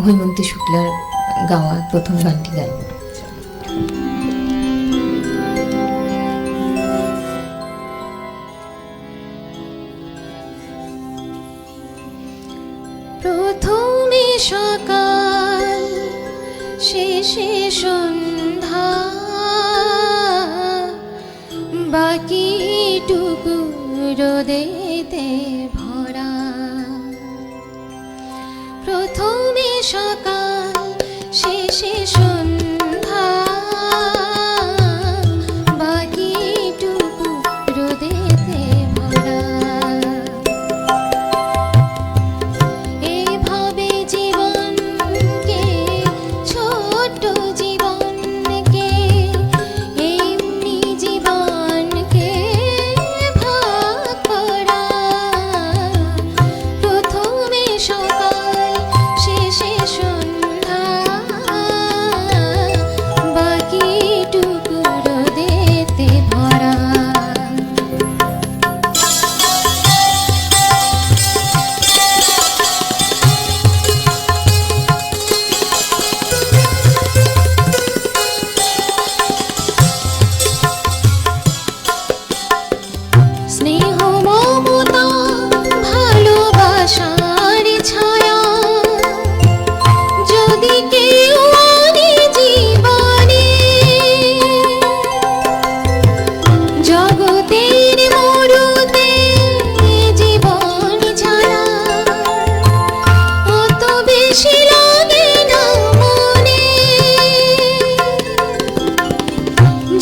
হৈমন্তী শুক্লার গাওয়া প্রথম গানটি গাই। প্রথমে সকাল শেষে সন্ধ্যা, বাকিটুকু রোদেতে ভরা। প্রথমে সকাল শেষে সন্ধ্যা, বাকিটুকু রোদেতে ভরা। এইভাবে জীবনকে, ছোট জীবনকে, এমনি জীবনকে ভাগ করা। প্রথমে সকাল শেষে সন্ধ্যা, বাকিটুকু রোদেতে ভরা। স্নেহ মমতা ভালোবাসার ছায়া যদি কেউ আনে জীবনে, জগতের মরুতে জীবন ছাড়া অত বেশি লাগে না মনে।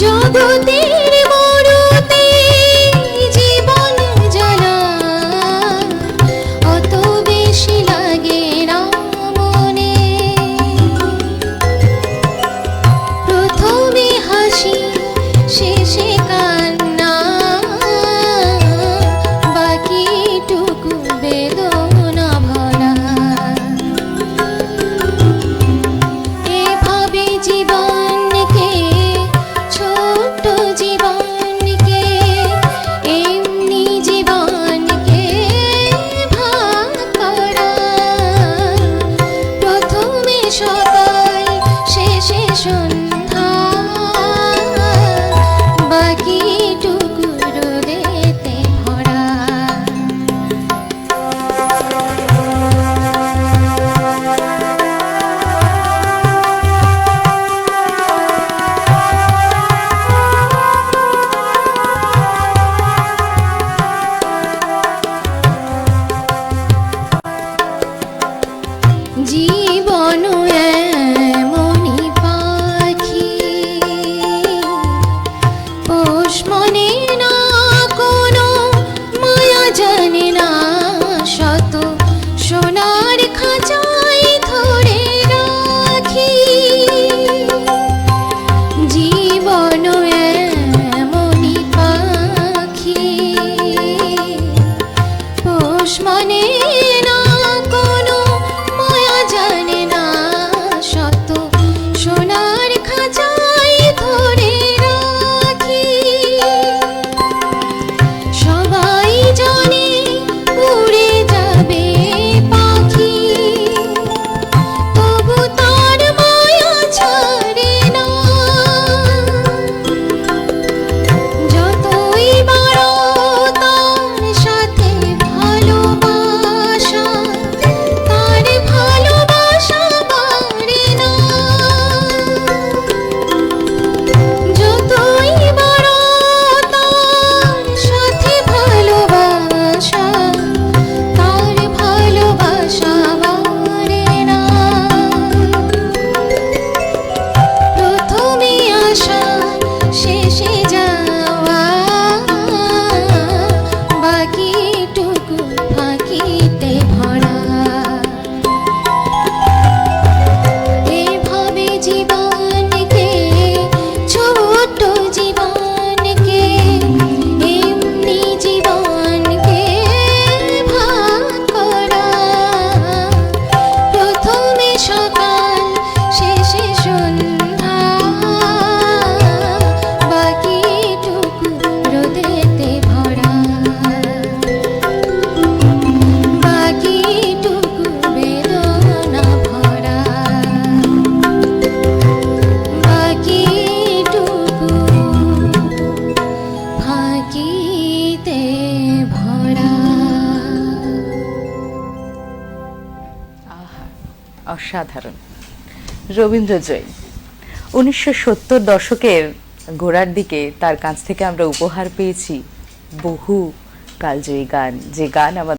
জগতের মরুতে জীবন জ্বালা অত বেশি লাগে না মনে। প্রথমে হাসি শেষে কান্না, বাকিটুকু বেদনা ভরা। এভাবে জীবনকে, ছোট জীবনকে, এমনি জীবনকে ভাগ করা। প্রথমে সকাল শেষে সন্ধ্যা, বাকিটুকু রোদেতে ভরা। জীবন এমনি পাখি, পোষ মনে না কোনো মায়া জানে না, শত সোনার খাঁচায় ধরে রাখি। জীবন এমনি পাখি, পোষ মানে না কোনো মায়া জানে না, অসাধারণ। রবীন্দ্রজয়ী 1970 দশকের গোড়ার দিকে তার কাছ থেকে আমরা উপহার পেয়েছি বহু কালজয়ী গান, যে গান আমাদের